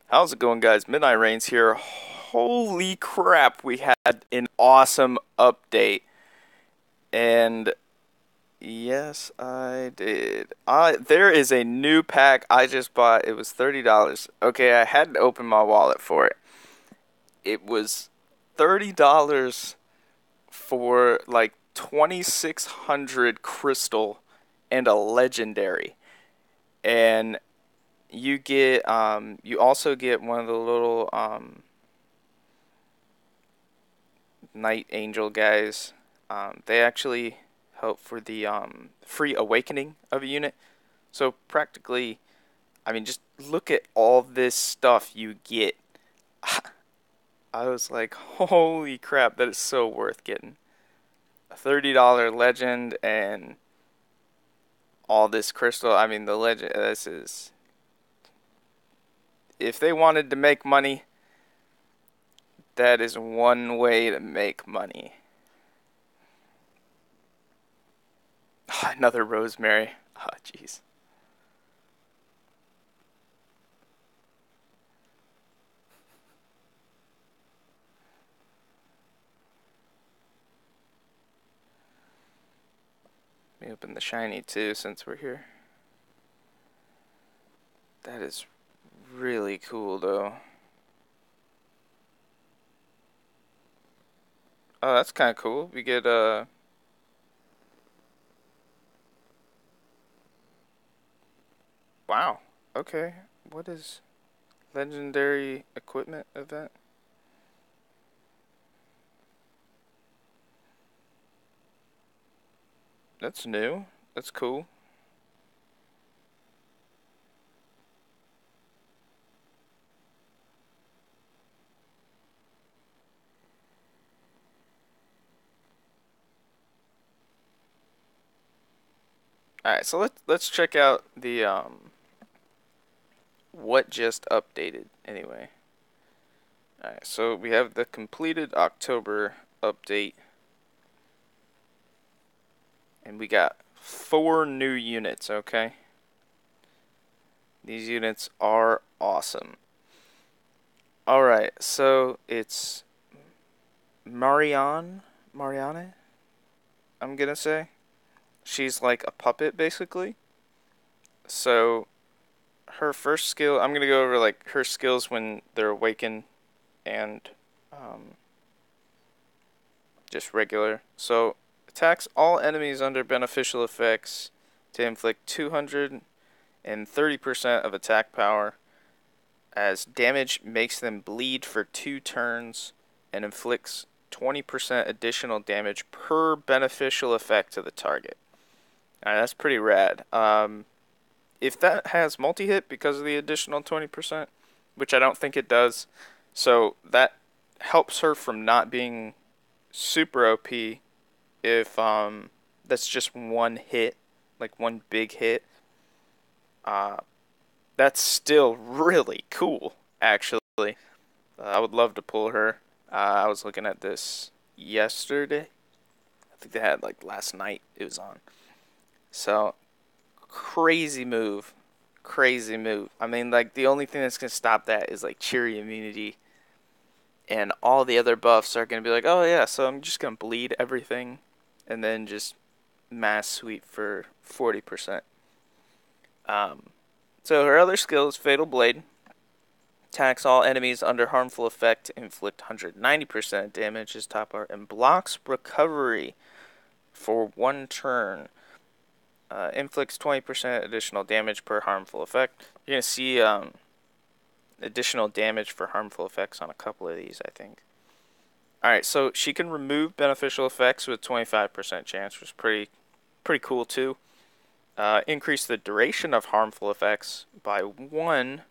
How's it going, guys? Midnight Reigns here. Holy crap, we had an awesome update. And yes, I did. There is a new pack I just bought. It was $30. Okay, I had to open my wallet for it. It was $30 for like 2600 crystal and a legendary. And you also get one of the little Night Angel guys. They actually help for the free awakening of a unit. So practically, I mean, just look at all this stuff you get. I was like, holy crap, that is so worth getting. A $30 legend and all this crystal. I mean, the legend, this is. If they wanted to make money, that is one way to make money. Another Rosemary. Oh, jeez. Let me open the shiny too since we're here. That is really cool though. Oh, that's kind of cool. We get wow. Okay. What is legendary equipment event? That's new. That's cool. All right, so let's check out the what just updated anyway. All right, so we have the completed October update, and we got 4 new units. Okay, these units are awesome. All right, so it's Marianne, I'm gonna say. She's like a puppet basically. So her first skill, I'm gonna go over like her skills when they're awakened and um, just regular. So attacks all enemies under beneficial effects to inflict 230% of attack power, as damage makes them bleed for 2 turns and inflicts 20% additional damage per beneficial effect to the target. Alright, that's pretty rad. If that has multi-hit because of the additional 20%, which I don't think it does, so that helps her from not being super OP if that's just one hit, like one big hit. Uh, that's still really cool, actually. I would love to pull her. I was looking at this yesterday. I think they had like last night it was on. So crazy move. Crazy move. I mean, like, the only thing that's going to stop that is, like, cheery immunity. And all the other buffs are going to be like, oh, yeah, so I'm just going to bleed everything. And then just mass sweep for 40%. So her other skill is Fatal Blade. Attacks all enemies under harmful effect, inflict 190% damage as top art, and blocks recovery for 1 turn. Inflicts 20% additional damage per harmful effect. You're going to see additional damage for harmful effects on a couple of these, I think. Alright, so she can remove beneficial effects with 25% chance, which is pretty cool too. Increase the duration of harmful effects by 1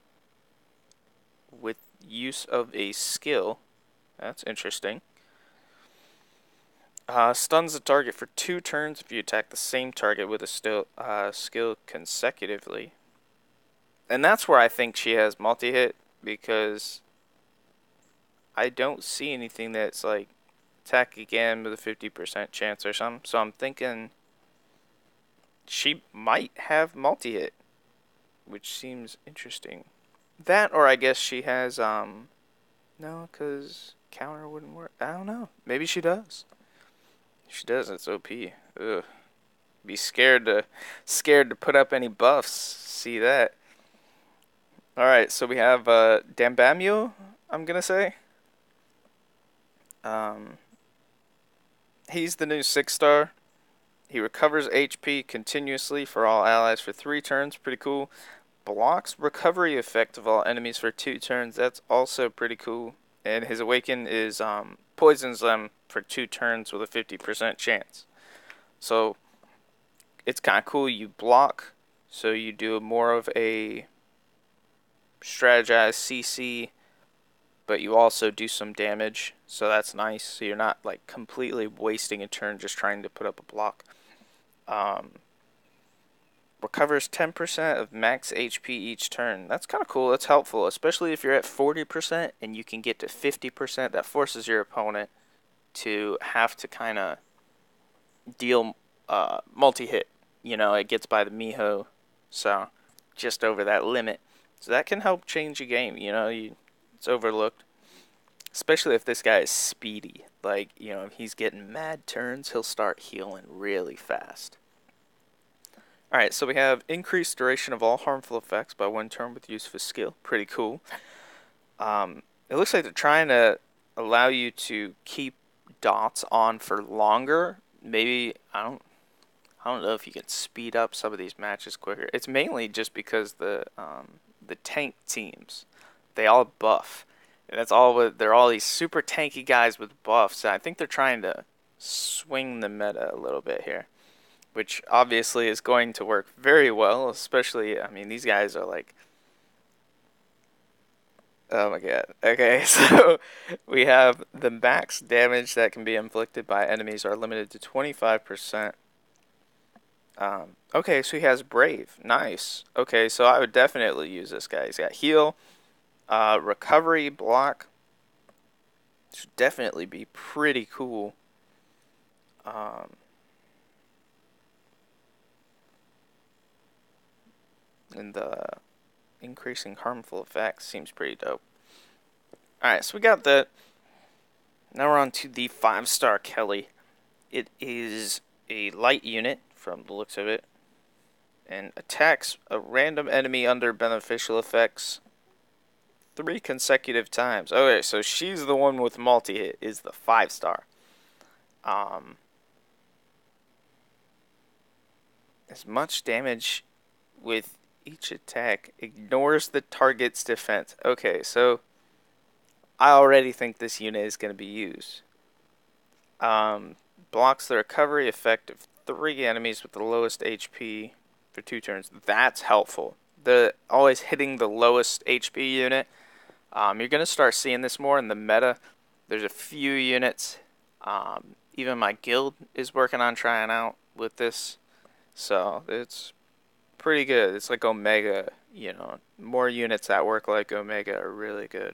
with use of a skill. That's interesting. Stuns the target for 2 turns if you attack the same target with a skill consecutively. And that's where I think she has multi-hit, because I don't see anything that's like attack again with a 50% chance or something. So I'm thinking she might have multi-hit, which seems interesting. That, or I guess she has, no, because counter wouldn't work. I don't know. Maybe she does. If she does, it's OP. Ugh. Be scared to put up any buffs. See that. Alright, so we have Dambamio, I'm gonna say. Um, he's the new 6-star. He recovers HP continuously for all allies for 3 turns. Pretty cool. Blocks recovery effect of all enemies for 2 turns. That's also pretty cool. And his awaken is poisons them for 2 turns with a 50% chance. So it's kind of cool. You block, so you do more of a strategized CC, but you also do some damage, so that's nice. So you're not like completely wasting a turn just trying to put up a block. Recovers 10% of max HP each turn. That's kind of cool. That's helpful, especially if you're at 40% and you can get to 50%. That forces your opponent to have to kind of deal multi-hit. You know, it gets by the Miho, so just over that limit. So that can help change a game. You know, it's overlooked, especially if this guy is speedy. Like, you know, if he's getting mad turns, he'll start healing really fast. Alright, so we have increased duration of all harmful effects by 1 turn with use of a skill. Pretty cool. It looks like they're trying to allow you to keep dots on for longer. Maybe, I don't know if you can speed up some of these matches quicker. It's mainly just because the tank teams, they all buff. And that's all. They're all these super tanky guys with buffs. And I think they're trying to swing the meta a little bit here, which obviously is going to work very well. Especially, I mean, these guys are like, oh my god. Okay, so we have the max damage that can be inflicted by enemies are limited to 25%. Okay, so he has Brave. Nice. Okay, so I would definitely use this guy. He's got heal, recovery, block. Should definitely be pretty cool. And the increasing harmful effects seems pretty dope. Alright, so we got that. Now we're on to the 5-star Kelly. It is a light unit from the looks of it, and attacks a random enemy under beneficial effects 3 consecutive times. Okay, so she's the one with multi-hit, is the 5-star. As much damage with each attack ignores the target's defense. Okay, so I already think this unit is going to be used. Blocks the recovery effect of 3 enemies with the lowest HP for 2 turns. That's helpful. Always hitting the lowest HP unit. You're going to start seeing this more in the meta. There's a few units. Even my guild is working on trying out with this. So it's pretty good. It's like Omega, you know. More units that work like Omega are really good.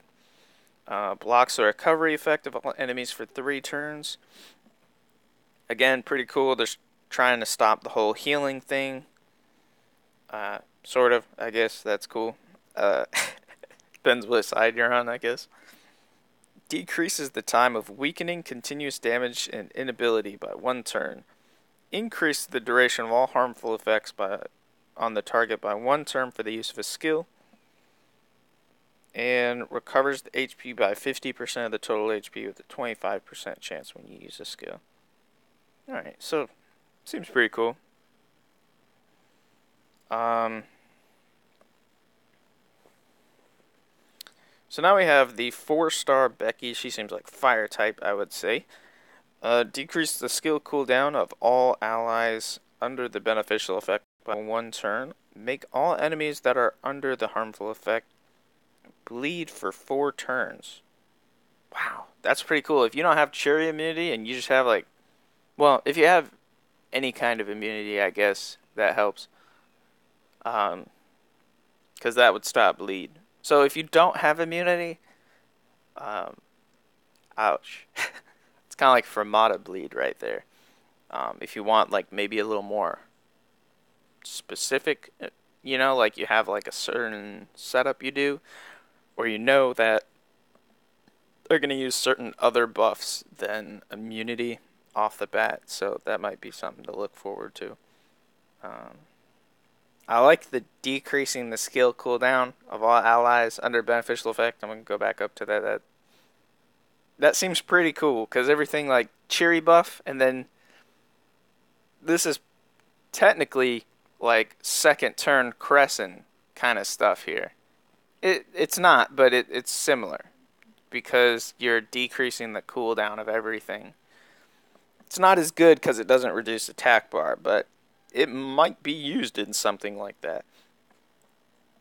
Blocks the recovery effect of all enemies for 3 turns. Again, pretty cool. They're trying to stop the whole healing thing. Sort of, I guess. That's cool. Depends what side you're on, I guess. Decreases the time of weakening, continuous damage, and inability by 1 turn. Increase the duration of all harmful effects on the target by 1 turn for the use of a skill. And recovers the HP by 50% of the total HP with a 25% chance when you use a skill. Alright, so seems pretty cool. So now we have the 4-star Becky. She seems like fire type, I would say. Decrease the skill cooldown of all allies under the beneficial effect by 1 turn. Make all enemies that are under the harmful effect bleed for 4 turns. Wow, that's pretty cool. If you don't have Cherry immunity and you just have like, well, if you have any kind of immunity, I guess that helps. Because that would stop bleed. So if you don't have immunity, ouch. It's kind of like Fermata bleed right there. If you want like maybe a little more specific You know, like you have like a certain setup you do, or you know that they're going to use certain other buffs than immunity off the bat, so that might be something to look forward to. Um, I like the decreasing the skill cooldown of all allies under beneficial effect. I'm going to go back up to that. That seems pretty cool, because everything like cheery buff, and then this is technically like second turn crescent kind of stuff here. It's not, but it's similar because you're decreasing the cooldown of everything. It's not as good because it doesn't reduce attack bar, but it might be used in something like that.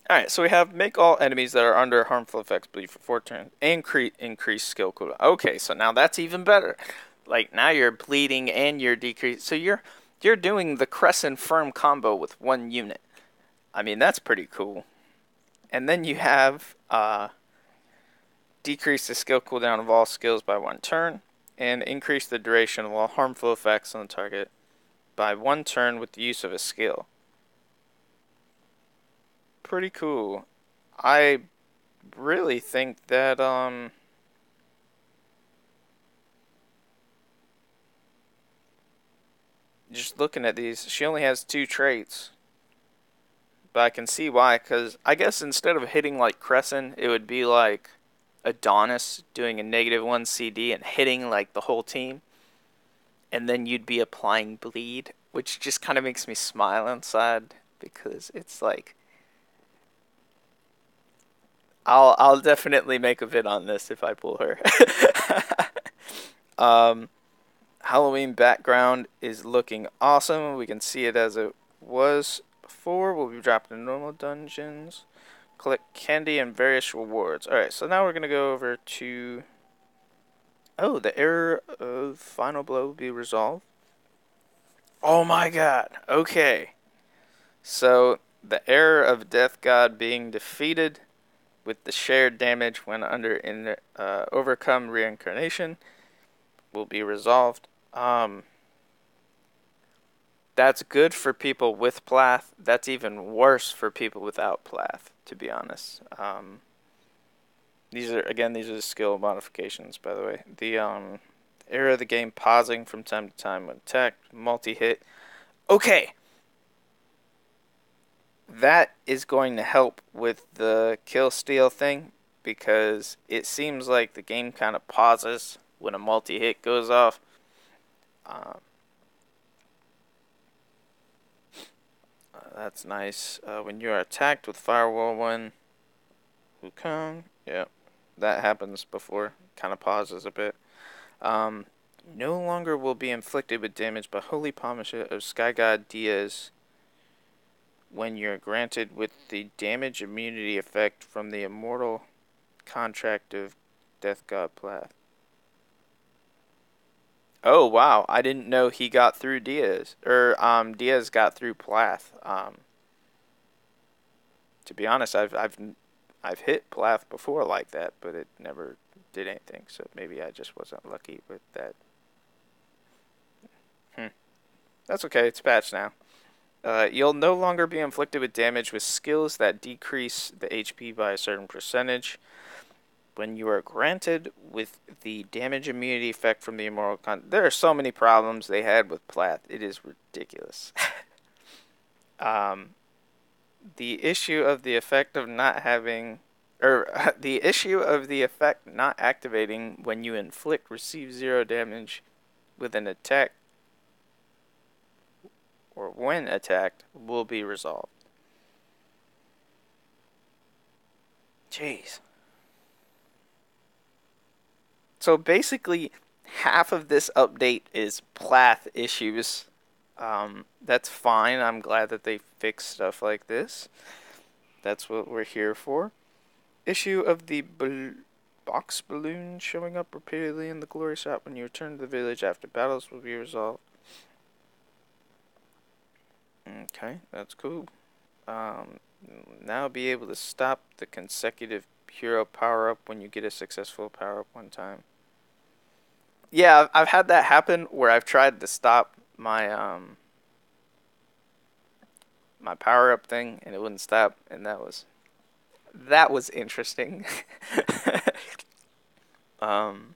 Alright, so we have make all enemies that are under harmful effects bleed for 4 turns. Increase skill cooldown. Okay, so now that's even better. Like, now you're bleeding and you're decreasing. So you're doing the Crescent Firm combo with one unit. I mean, that's pretty cool. And then you have decrease the skill cooldown of all skills by 1 turn, and increase the duration of all harmful effects on the target by 1 turn with the use of a skill. Pretty cool. I really think that just looking at these, she only has 2 traits. But I can see why, because I guess instead of hitting like Crescent, it would be like Adonis doing a -1 CD and hitting like the whole team. And then you'd be applying bleed, which just kind of makes me smile inside, because it's like I'll definitely make a vid on this if I pull her. Halloween background is looking awesome. We can see it as it was before. We'll be dropping in normal dungeons. Collect candy and various rewards. Alright, so now we're going to go over to... Oh, the error of final blow will be resolved. Oh my god. Okay. So, the error of Death God being defeated with the shared damage when under overcome reincarnation will be resolved. That's good for people with Plath. That's even worse for people without Plath, to be honest. These are the skill modifications, by the way. The error of the game pausing from time to time when attacked, multi-hit. Okay. That is going to help with the kill steal thing, because it seems like the game kind of pauses when a multi-hit goes off. That's nice. When you are attacked with Firewall 1, Wukong, yeah, that happens before. Kind of pauses a bit. No longer will be inflicted with damage by Holy Pomacia of Sky God Diaz when you're granted with the damage immunity effect from the immortal contract of Death God Plath. Oh wow, I didn't know he got through Diaz. Diaz got through Plath. To be honest, I've hit Plath before like that, but it never did anything. So maybe I just wasn't lucky with that. That's okay. It's patched now. You'll no longer be inflicted with damage with skills that decrease the HP by a certain percentage. When you are granted with the damage immunity effect from the immortal there are so many problems they had with Plath. It is ridiculous. The issue of the effect of not having, or the issue of the effect not activating when you inflict receive 0 damage with an attack or when attacked will be resolved. Jeez. So basically, half of this update is Plath issues. That's fine. I'm glad that they fix stuff like this. That's what we're here for. Issue of the box balloon showing up repeatedly in the glory shot when you return to the village after battles will be resolved. Okay, that's cool. Now be able to stop the consecutive hero power-up when you get a successful power-up one time. Yeah, I've had that happen where I've tried to stop my my power up thing and it wouldn't stop, and that was interesting. um,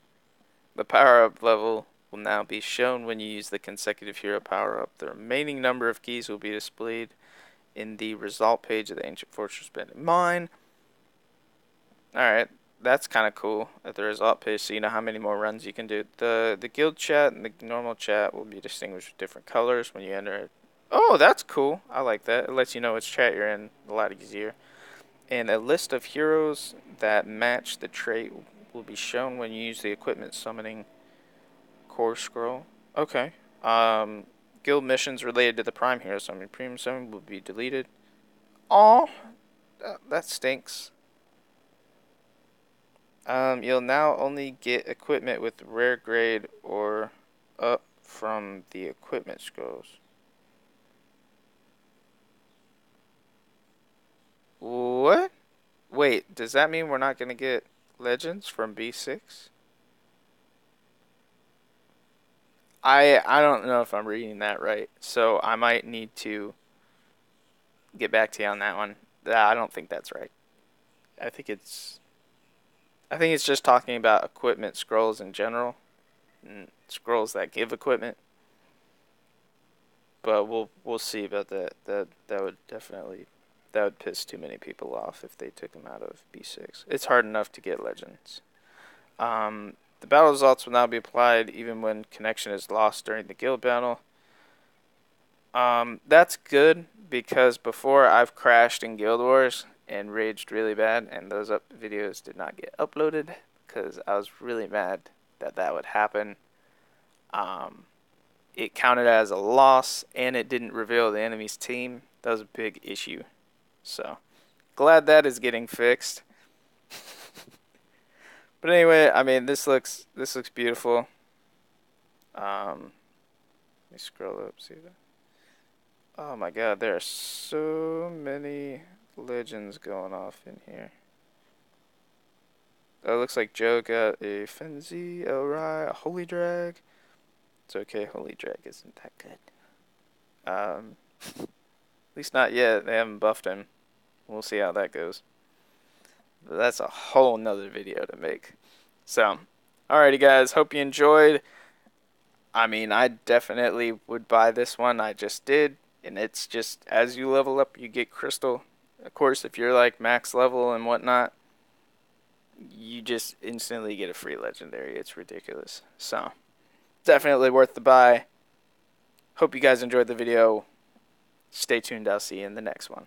the power up level will now be shown when you use the consecutive hero power up. The remaining number of keys will be displayed in the result page of the Ancient Fortress Bandit Mine. Alright, that's kind of cool at the result page, so you know how many more runs you can do. The guild chat and the normal chat will be distinguished with different colors when you enter it. Oh, that's cool. I like that. It lets you know which chat you're in a lot easier. And a list of heroes that match the trait will be shown when you use the equipment summoning core scroll. Okay. Guild missions related to the prime hero summon premium summon will be deleted. Aw, that stinks. You'll now only get equipment with rare grade or up from the equipment scrolls. What? Wait, does that mean we're not gonna get legends from B6? I don't know if I'm reading that right, so I might need to get back to you on that one. I don't think that's right. I think it's I think it's just talking about equipment scrolls in general, and scrolls that give equipment. But we'll see about that. That would definitely that would piss too many people off if they took them out of B6. It's hard enough to get legends. The battle results will now be applied even when connection is lost during the guild battle. That's good because before I've crashed in Guild Wars and raged really bad, and those videos did not get uploaded because I was really mad that that would happen. It counted as a loss, and it didn't reveal the enemy's team. That was a big issue. So, glad that is getting fixed. But anyway, I mean, this looks beautiful. Let me scroll up, see that. Oh my god, there are so many legends going off in here. Oh, it looks like Joe got a Frenzy, Elrai, a Holy Drag. It's okay, Holy Drag isn't that good. At least not yet. They haven't buffed him. We'll see how that goes. But that's a whole nother video to make. So, alrighty guys, hope you enjoyed. I mean, I definitely would buy this one. I just did. And it's just, as you level up, you get crystal. Of course, if you're like max level and whatnot, you just instantly get a free legendary. It's ridiculous. So, definitely worth the buy. Hope you guys enjoyed the video. Stay tuned. I'll see you in the next one.